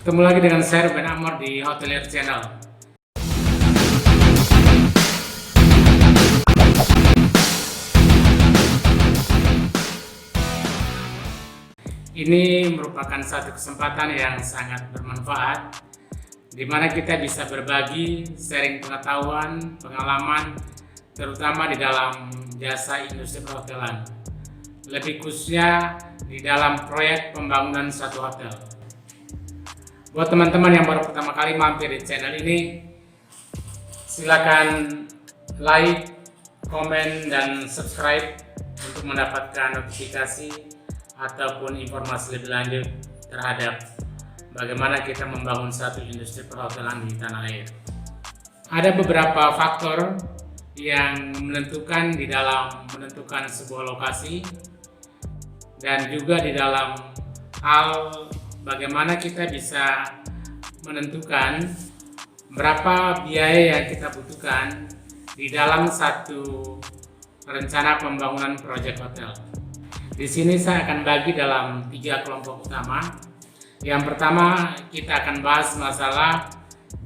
Ketemu lagi dengan saya Ruben Amor di Hotelier Channel. Ini merupakan satu kesempatan yang sangat bermanfaat, di mana kita bisa berbagi, sharing pengetahuan, pengalaman, terutama di dalam jasa industri perhotelan. Lebih khususnya di dalam proyek pembangunan suatu hotel. Buat teman-teman yang baru pertama kali mampir di channel ini, silakan like, komen, dan subscribe untuk mendapatkan notifikasi ataupun informasi lebih lanjut terhadap bagaimana kita membangun satu industri perhotelan di tanah air. Ada beberapa faktor yang menentukan di dalam menentukan sebuah lokasi dan juga di dalam hal bagaimana kita bisa menentukan berapa biaya yang kita butuhkan di dalam satu rencana pembangunan proyek hotel. Di sini saya akan bagi dalam 3 kelompok utama. Yang pertama, kita akan bahas masalah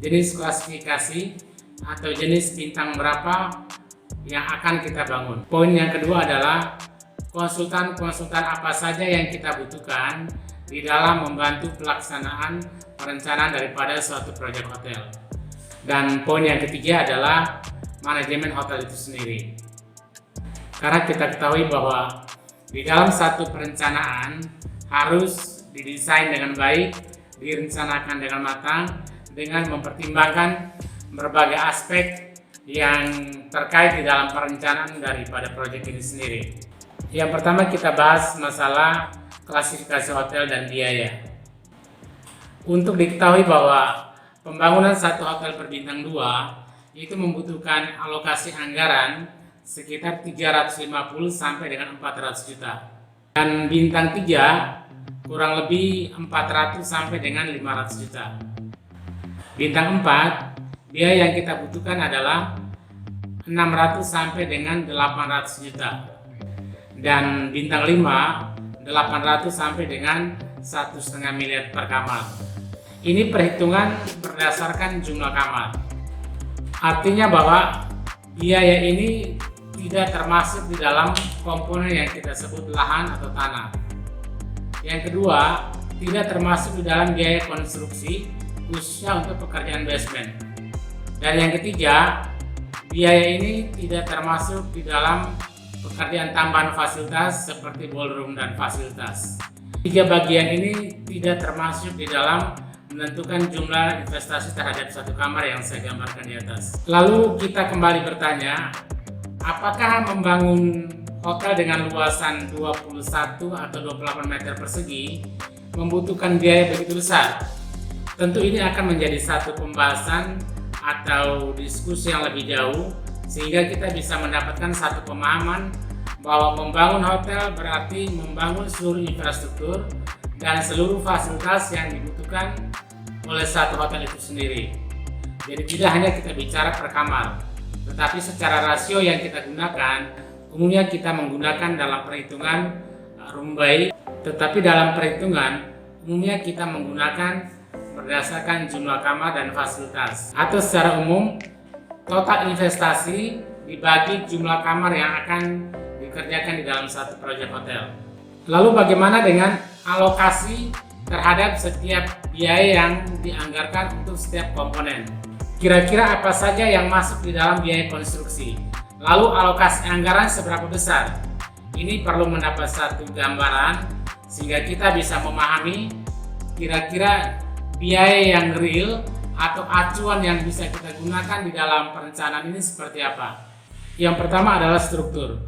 jenis klasifikasi atau jenis bintang berapa yang akan kita bangun. Poin yang kedua adalah konsultan apa saja yang kita butuhkan di dalam membantu pelaksanaan perencanaan daripada suatu proyek hotel. Dan poin yang ketiga adalah manajemen hotel itu sendiri. Karena kita ketahui bahwa di dalam satu perencanaan harus didesain dengan baik, direncanakan dengan matang, dengan mempertimbangkan berbagai aspek yang terkait di dalam perencanaan daripada proyek ini sendiri. Yang pertama kita bahas masalah klasifikasi hotel dan biaya. Untuk diketahui bahwa pembangunan satu hotel berbintang 2 itu membutuhkan alokasi anggaran sekitar 350 sampai dengan 400 juta. Dan bintang 3 kurang lebih 400 sampai dengan 500 juta. Bintang 4 biaya yang kita butuhkan adalah 600 sampai dengan 800 juta. Dan bintang 5 800 sampai dengan 1,5 miliar per kamar. Ini perhitungan berdasarkan jumlah kamar. Artinya bahwa biaya ini tidak termasuk di dalam komponen yang kita sebut lahan atau tanah. Yang kedua, tidak termasuk di dalam biaya konstruksi khususnya untuk pekerjaan basement. Dan yang ketiga, biaya ini tidak termasuk di dalam pekerjaan tambahan fasilitas seperti ballroom dan fasilitas. 3 bagian ini tidak termasuk di dalam menentukan jumlah investasi terhadap satu kamar yang saya gambarkan di atas. Lalu kita kembali bertanya, apakah membangun hotel dengan luasan 21 atau 28 meter persegi membutuhkan biaya begitu besar? Tentu ini akan menjadi satu pembahasan atau diskusi yang lebih jauh, sehingga kita bisa mendapatkan satu pemahaman bahwa membangun hotel berarti membangun seluruh infrastruktur dan seluruh fasilitas yang dibutuhkan oleh satu hotel itu sendiri. Jadi tidak hanya kita bicara per kamar, tetapi secara rasio yang kita gunakan, umumnya kita menggunakan dalam perhitungan room by, tetapi dalam perhitungan umumnya kita menggunakan berdasarkan jumlah kamar dan fasilitas. Atau secara umum, total investasi dibagi jumlah kamar yang akan dikerjakan di dalam satu proyek hotel. Lalu bagaimana dengan alokasi terhadap setiap biaya yang dianggarkan untuk setiap komponen? Kira-kira apa saja yang masuk di dalam biaya konstruksi? Lalu alokasi anggaran seberapa besar? Ini perlu mendapat satu gambaran sehingga kita bisa memahami kira-kira biaya yang real atau acuan yang bisa kita gunakan di dalam perencanaan ini seperti apa. Yang pertama adalah struktur.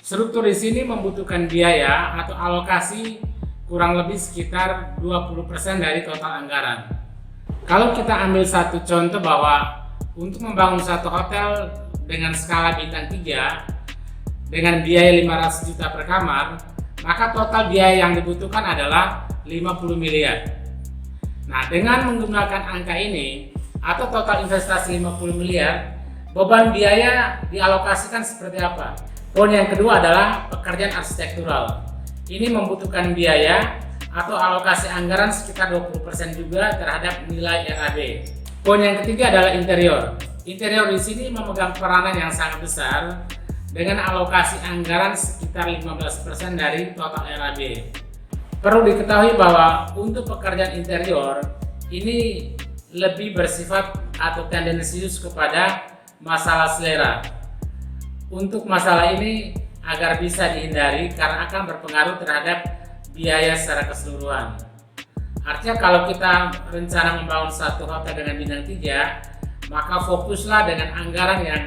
Struktur di sini membutuhkan biaya atau alokasi kurang lebih sekitar 20% dari total anggaran. Kalau kita ambil satu contoh bahwa untuk membangun satu hotel dengan skala bintang 3 dengan biaya 500 juta per kamar, maka total biaya yang dibutuhkan adalah 50 miliar. Nah, dengan menggunakan angka ini atau total investasi 50 miliar, beban biaya dialokasikan seperti apa? Poin yang kedua adalah pekerjaan arsitektural. Ini membutuhkan biaya atau alokasi anggaran sekitar 20% juga terhadap nilai RAB. Poin yang ketiga adalah interior. Interior di sini memegang peranan yang sangat besar dengan alokasi anggaran sekitar 15% dari total RAB. Perlu diketahui bahwa untuk pekerjaan interior ini lebih bersifat atau tendensius kepada masalah selera. Untuk masalah ini agar bisa dihindari karena akan berpengaruh terhadap biaya secara keseluruhan. Artinya kalau kita rencana membangun satu hotel dengan bintang 3, maka fokuslah dengan anggaran yang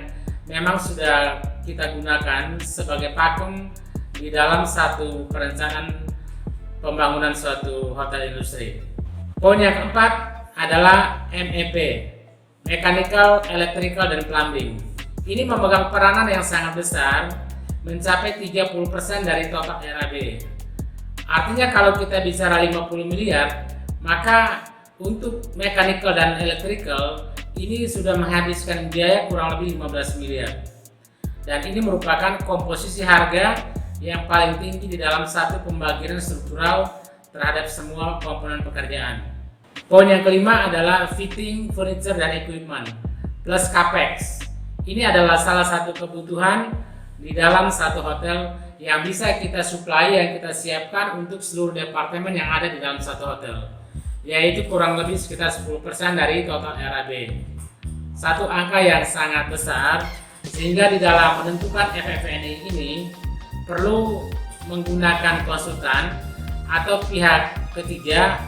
memang sudah kita gunakan sebagai pakem di dalam satu perencanaan pembangunan suatu hotel industri. Poin yang keempat adalah MEP, Mechanical, Electrical, dan Plumbing. Ini memegang peranan yang sangat besar, mencapai 30% dari total RAB. Artinya kalau kita bicara 50 miliar, maka untuk mechanical dan electrical ini sudah menghabiskan biaya kurang lebih 15 miliar. Dan ini merupakan komposisi harga yang paling tinggi di dalam satu pembagian struktural terhadap semua komponen pekerjaan. Poin yang kelima adalah fitting, furniture, dan equipment plus capex. Ini adalah salah satu kebutuhan di dalam satu hotel yang bisa kita supply, yang kita siapkan untuk seluruh departemen yang ada di dalam satu hotel, yaitu kurang lebih sekitar 10% dari total RAB. Satu angka yang sangat besar, sehingga di dalam menentukan FF&E ini perlu menggunakan konsultan atau pihak ketiga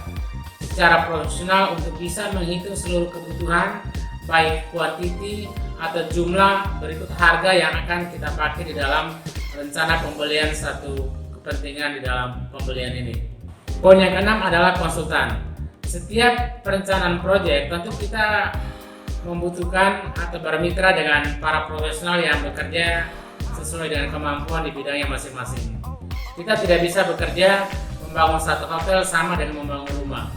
secara profesional untuk bisa menghitung seluruh kebutuhan, baik kuantiti atau jumlah berikut harga yang akan kita pakai di dalam rencana pembelian satu kepentingan di dalam pembelian ini. Poin yang keenam adalah konsultan. Setiap perencanaan proyek tentu kita membutuhkan atau bermitra dengan para profesional yang bekerja sesuai dengan kemampuan di bidangnya masing-masing. Kita tidak bisa bekerja membangun satu hotel sama dengan membangun rumah.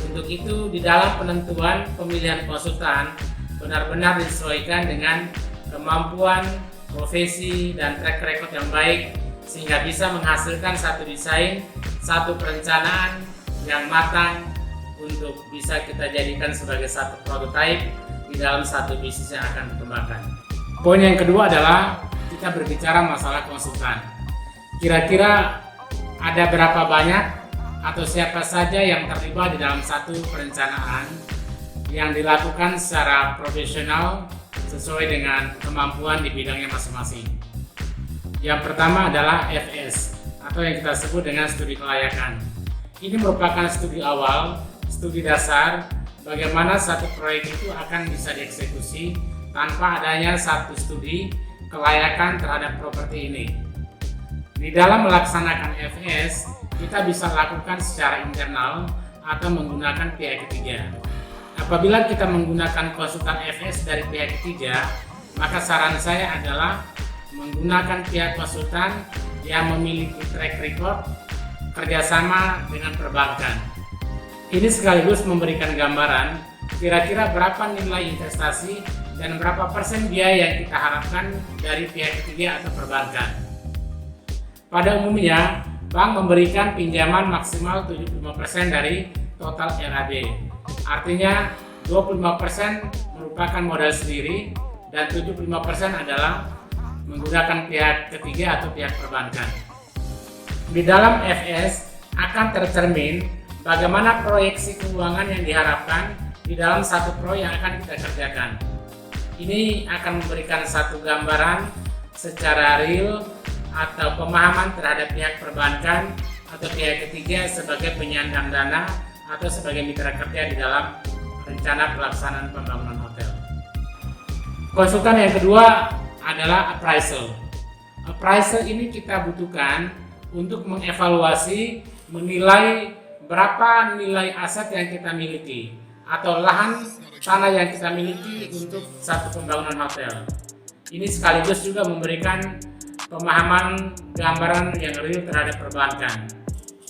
Untuk itu di dalam penentuan pemilihan konsultan benar-benar disesuaikan dengan kemampuan, profesi, dan track record yang baik sehingga bisa menghasilkan satu desain, satu perencanaan yang matang untuk bisa kita jadikan sebagai satu prototipe di dalam satu bisnis yang akan dikembangkan. Poin yang kedua adalah kita berbicara masalah konsultan. Kira-kira ada berapa banyak atau siapa saja yang terlibat di dalam satu perencanaan yang dilakukan secara profesional sesuai dengan kemampuan di bidangnya masing-masing. Yang pertama adalah FS atau yang kita sebut dengan studi kelayakan. Ini merupakan studi awal, studi dasar bagaimana satu proyek itu akan bisa dieksekusi tanpa adanya satu studi kelayakan terhadap properti ini. Di dalam melaksanakan FS, kita bisa lakukan secara internal atau menggunakan pihak ketiga. Apabila kita menggunakan konsultan FS dari pihak ketiga, maka saran saya adalah menggunakan pihak konsultan yang memiliki track record kerjasama dengan perbankan. Ini sekaligus memberikan gambaran kira-kira berapa nilai investasi dan berapa persen biaya yang kita harapkan dari pihak ketiga atau perbankan. Pada umumnya, bank memberikan pinjaman maksimal 75% dari total RAB. Artinya 25% merupakan modal sendiri dan 75% adalah menggunakan pihak ketiga atau pihak perbankan. Di dalam FS akan tercermin bagaimana proyeksi keuangan yang diharapkan di dalam satu proyek yang akan kita kerjakan. Ini akan memberikan satu gambaran secara real atau pemahaman terhadap pihak perbankan atau pihak ketiga sebagai penyandang dana atau sebagai mitra kerja di dalam rencana pelaksanaan pembangunan hotel. Konsultan yang kedua adalah appraisal. Appraisal ini kita butuhkan untuk mengevaluasi, menilai berapa nilai aset yang kita miliki atau lahan tanah yang kita miliki untuk satu pembangunan hotel. Ini sekaligus juga memberikan pemahaman gambaran yang real terhadap perbankan.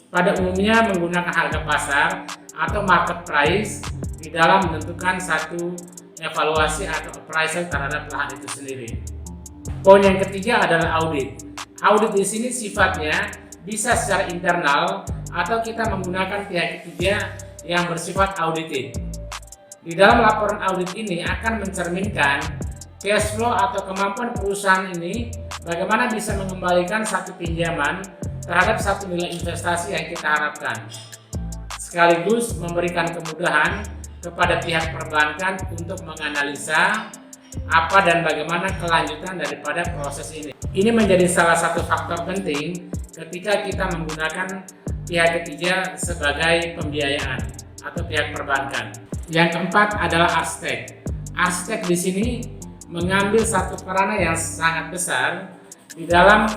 Pada umumnya menggunakan harga pasar atau market price di dalam menentukan satu evaluasi atau appraisal terhadap lahan itu sendiri. Poin yang ketiga adalah audit. Audit di sini sifatnya bisa secara internal atau kita menggunakan pihak ketiga yang bersifat audited. Di dalam laporan audit ini akan mencerminkan cash flow atau kemampuan perusahaan ini bagaimana bisa mengembalikan satu pinjaman terhadap satu nilai investasi yang kita harapkan, sekaligus memberikan kemudahan kepada pihak perbankan untuk menganalisa apa dan bagaimana kelanjutan daripada proses ini. Ini menjadi salah satu faktor penting ketika kita menggunakan pihak ketiga sebagai pembiayaan atau pihak perbankan. Yang keempat adalah arsitek. Arsitek di sini mengambil satu peranan yang sangat besar di dalam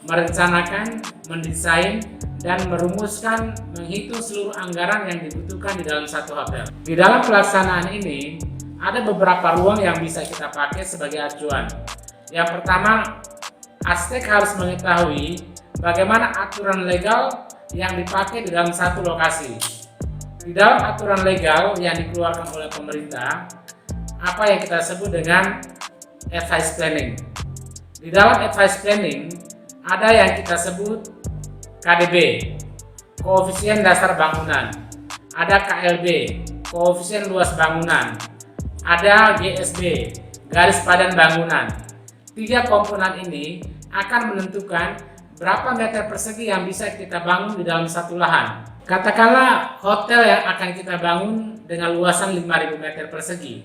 merencanakan, mendesain, dan merumuskan, menghitung seluruh anggaran yang dibutuhkan di dalam satu hotel. Di dalam pelaksanaan ini, ada beberapa ruang yang bisa kita pakai sebagai acuan. Yang pertama, arsitek harus mengetahui bagaimana aturan legal yang dipakai di dalam satu lokasi. Di dalam aturan legal yang dikeluarkan oleh pemerintah, apa yang kita sebut dengan advice planning. Di dalam advice planning, ada yang kita sebut KDB, koefisien dasar bangunan, ada KLB, koefisien luas bangunan, ada GSB, garis padan bangunan. 3 komponen ini akan menentukan berapa meter persegi yang bisa kita bangun di dalam satu lahan. Katakanlah hotel yang akan kita bangun dengan luasan 5.000 meter persegi.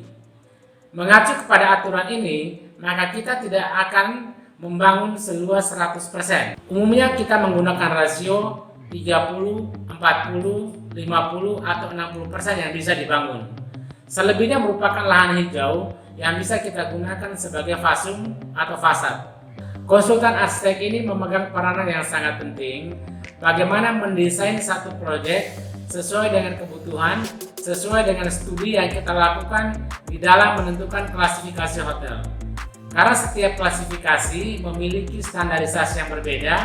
Mengacu kepada aturan ini, maka kita tidak akan membangun seluas 100%. Umumnya kita menggunakan rasio 30, 40, 50, atau 60% yang bisa dibangun. Selebihnya merupakan lahan hijau yang bisa kita gunakan sebagai fasum atau fasad. Konsultan arsitek ini memegang peranan yang sangat penting bagaimana mendesain satu proyek sesuai dengan kebutuhan, sesuai dengan studi yang kita lakukan di dalam menentukan klasifikasi hotel. Karena setiap klasifikasi memiliki standarisasi yang berbeda,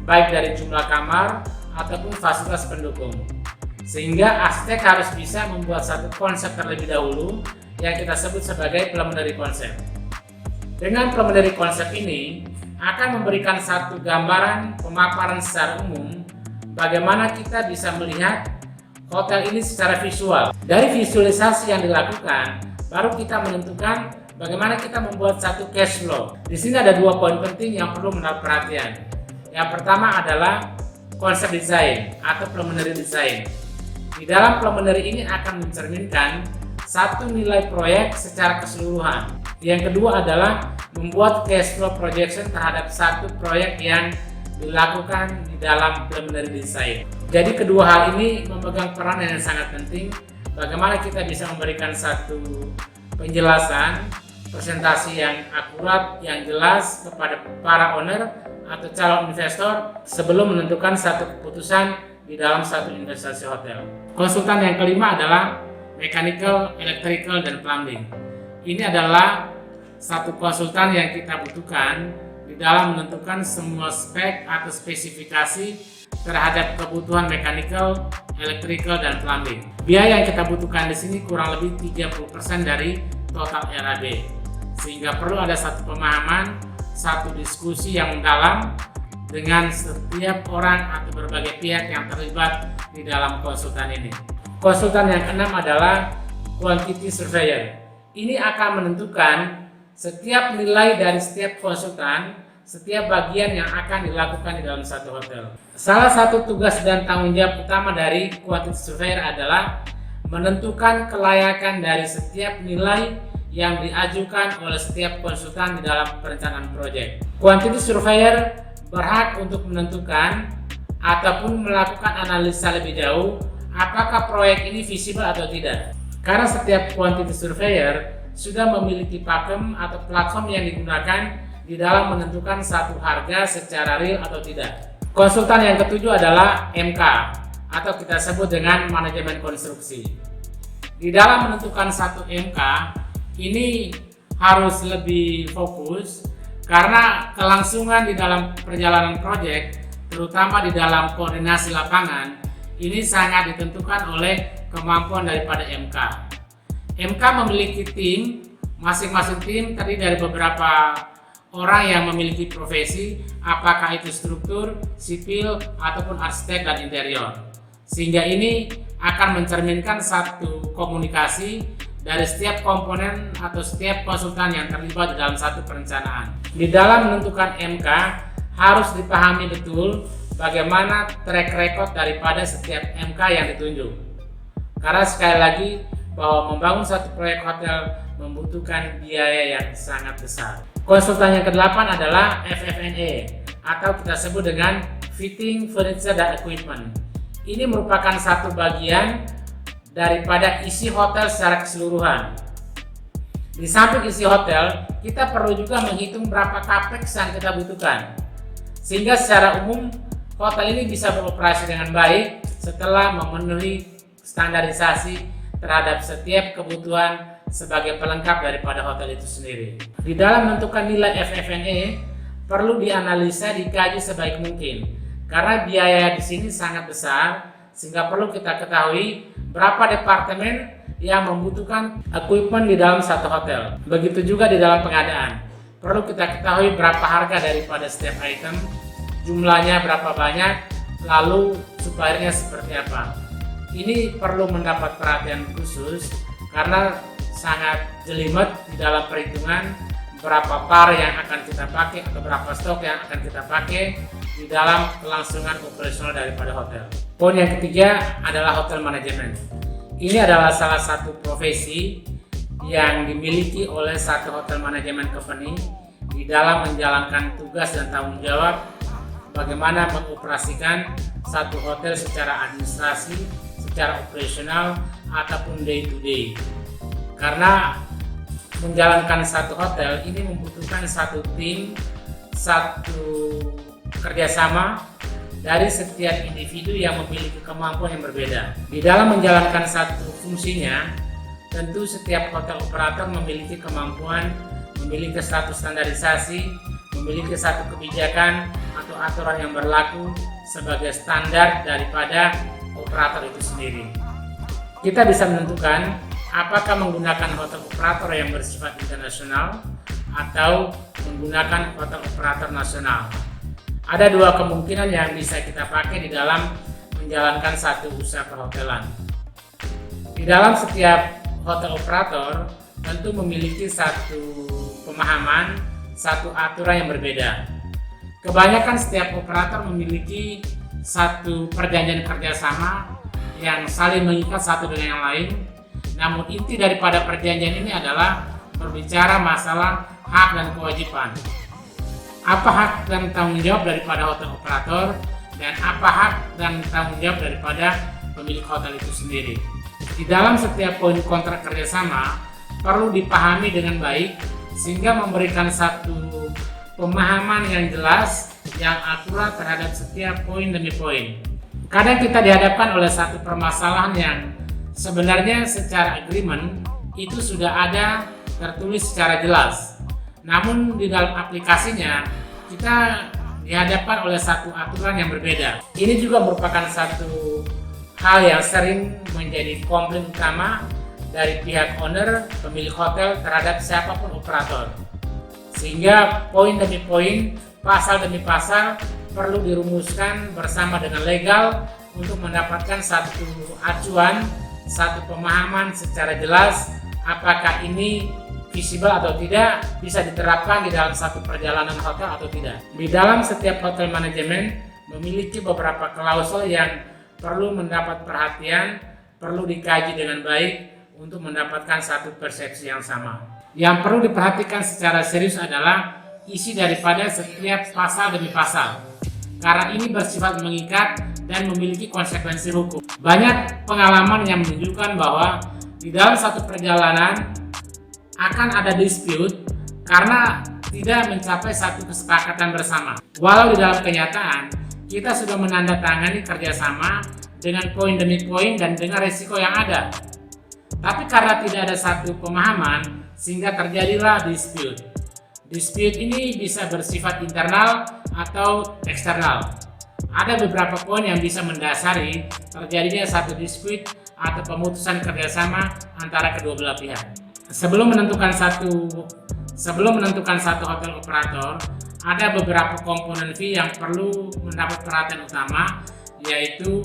baik dari jumlah kamar ataupun fasilitas pendukung. Sehingga arsitek harus bisa membuat satu konsep terlebih dahulu yang kita sebut sebagai preliminary concept. Dengan preliminary concept ini akan memberikan satu gambaran pemaparan secara umum bagaimana kita bisa melihat hotel ini secara visual. Dari visualisasi yang dilakukan, baru kita menentukan bagaimana kita membuat satu cash flow. Di sini ada 2 poin penting yang perlu mendapat perhatian. Yang pertama adalah konsep desain atau preliminary design. Di dalam preliminary ini akan mencerminkan satu nilai proyek secara keseluruhan. Yang kedua adalah membuat cash flow projection terhadap satu proyek yang dilakukan di dalam preliminary design. Jadi kedua hal ini memegang peran yang sangat penting bagaimana kita bisa memberikan satu penjelasan, presentasi yang akurat, yang jelas kepada para owner atau calon investor sebelum menentukan satu keputusan di dalam satu investasi hotel. Konsultan yang kelima adalah mechanical, electrical, dan plumbing. Ini adalah satu konsultan yang kita butuhkan di dalam menentukan semua spek atau spesifikasi terhadap kebutuhan mechanical, electrical, dan plumbing. Biaya yang kita butuhkan di sini kurang lebih 30% dari total RAB. Sehingga perlu ada satu pemahaman, satu diskusi yang mendalam dengan setiap orang atau berbagai pihak yang terlibat di dalam konsultan ini. Konsultan yang keenam adalah quantity surveyor. Ini akan menentukan setiap nilai dari setiap konsultan, setiap bagian yang akan dilakukan di dalam satu hotel. Salah satu tugas dan tanggung jawab utama dari quantity surveyor adalah menentukan kelayakan dari setiap nilai yang diajukan oleh setiap konsultan di dalam perencanaan proyek. Quantity surveyor berhak untuk menentukan ataupun melakukan analisa lebih jauh apakah proyek ini visible atau tidak. Karena setiap quantity surveyor sudah memiliki pakem atau platform yang digunakan di dalam menentukan satu harga secara real atau tidak. Konsultan yang ketujuh adalah MK atau kita sebut dengan manajemen konstruksi. Di dalam menentukan satu MK ini harus lebih fokus karena kelangsungan di dalam perjalanan proyek, terutama di dalam koordinasi lapangan, ini sangat ditentukan oleh kemampuan daripada MK. MK memiliki tim, masing-masing tim terdiri dari beberapa orang yang memiliki profesi, apakah itu struktur, sipil, ataupun arsitek dan interior. Sehingga ini akan mencerminkan satu komunikasi dari setiap komponen atau setiap konsultan yang terlibat di dalam satu perencanaan. Di dalam menentukan MK harus dipahami betul bagaimana track record daripada setiap MK yang ditunjuk. Karena sekali lagi bahwa membangun satu proyek hotel membutuhkan biaya yang sangat besar. Konsultan yang ke-8 adalah FF&E atau kita sebut dengan Fitting Furniture dan Equipment. Ini merupakan satu bagian daripada isi hotel secara keseluruhan. Di samping isi hotel, kita perlu juga menghitung berapa capex yang kita butuhkan. Sehingga secara umum hotel ini bisa beroperasi dengan baik setelah memenuhi standarisasi terhadap setiap kebutuhan sebagai pelengkap daripada hotel itu sendiri. Di dalam menentukan nilai FF&E perlu dianalisa, dikaji sebaik mungkin karena biaya di sini sangat besar, sehingga perlu kita ketahui berapa departemen yang membutuhkan equipment di dalam satu hotel. Begitu juga di dalam pengadaan, perlu kita ketahui berapa harga daripada setiap item, jumlahnya berapa banyak, lalu suppliernya seperti apa. Ini perlu mendapat perhatian khusus karena sangat jelimet di dalam perhitungan berapa par yang akan kita pakai atau berapa stok yang akan kita pakai di dalam kelangsungan operasional daripada hotel. Poin yang ketiga adalah hotel manajemen. Ini adalah salah satu profesi yang dimiliki oleh satu hotel manajemen company di dalam menjalankan tugas dan tanggung jawab bagaimana mengoperasikan satu hotel secara administrasi, secara operasional ataupun day to day. Karena menjalankan satu hotel ini membutuhkan satu tim, satu kerjasama dari setiap individu yang memiliki kemampuan yang berbeda. Di dalam menjalankan satu fungsinya, tentu setiap hotel operator memiliki kemampuan, memiliki satu standarisasi, memiliki satu kebijakan atau aturan yang berlaku sebagai standar daripada operator itu sendiri. Kita bisa menentukan apakah menggunakan hotel operator yang bersifat internasional atau menggunakan hotel operator nasional. Ada dua kemungkinan yang bisa kita pakai di dalam menjalankan satu usaha perhotelan. Di dalam setiap hotel operator tentu memiliki satu pemahaman, satu aturan yang berbeda. Kebanyakan setiap operator memiliki satu perjanjian kerjasama yang saling mengikat satu dengan yang lain. Namun inti daripada perjanjian ini adalah berbicara masalah hak dan kewajiban. Apa hak dan tanggung jawab daripada hotel operator dan apa hak dan tanggung jawab daripada pemilik hotel itu sendiri. Di dalam setiap poin kontrak kerjasama perlu dipahami dengan baik sehingga memberikan satu pemahaman yang jelas, yang akurat terhadap setiap poin demi poin. Kadang kita dihadapkan oleh satu permasalahan yang sebenarnya secara agreement itu sudah ada tertulis secara jelas. Namun di dalam aplikasinya kita dihadapkan oleh satu aturan yang berbeda. Ini juga merupakan satu hal yang sering menjadi komplain utama dari pihak owner, pemilik hotel terhadap siapapun operator. Sehingga poin demi poin, pasal demi pasal perlu dirumuskan bersama dengan legal untuk mendapatkan satu acuan, satu pemahaman secara jelas apakah ini visible atau tidak, bisa diterapkan di dalam satu perjalanan hotel atau tidak. Di dalam setiap hotel manajemen memiliki beberapa klausul yang perlu mendapat perhatian, perlu dikaji dengan baik untuk mendapatkan satu persepsi yang sama. Yang perlu diperhatikan secara serius adalah isi daripada setiap pasal demi pasal, karena ini bersifat mengikat dan memiliki konsekuensi hukum. Banyak pengalaman yang menunjukkan bahwa di dalam satu perjalanan akan ada dispute karena tidak mencapai satu kesepakatan bersama. Walau di dalam kenyataan kita sudah menandatangani kerjasama dengan poin demi poin dan dengan resiko yang ada. Tapi karena tidak ada satu pemahaman sehingga terjadilah dispute. Dispute ini bisa bersifat internal atau eksternal. Ada beberapa poin yang bisa mendasari terjadinya satu dispute atau pemutusan kerjasama antara kedua belah pihak. Sebelum menentukan satu sebelum menentukan satu hotel operator, ada beberapa komponen fee yang perlu mendapat perhatian utama, yaitu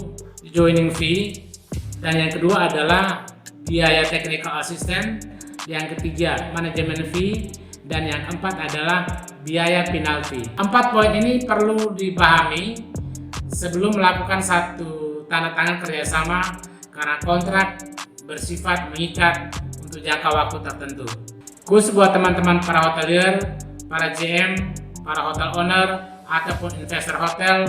joining fee, dan yang kedua adalah biaya technical assistant, yang ketiga manajemen fee, dan yang keempat adalah biaya penalti. 4 poin ini perlu dipahami sebelum melakukan satu tanda tangan kerjasama, karena kontrak bersifat mengikat untuk jangka waktu tertentu. Khusus buat teman-teman para hotelier, para GM, para hotel owner, ataupun investor hotel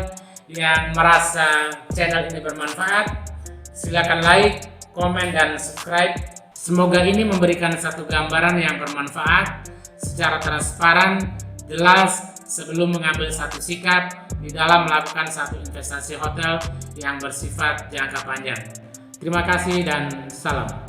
yang merasa channel ini bermanfaat, silakan like, komen, dan subscribe. Semoga ini memberikan satu gambaran yang bermanfaat secara transparan, jelas, sebelum mengambil satu sikap di dalam melakukan satu investasi hotel yang bersifat jangka panjang. Terima kasih dan salam.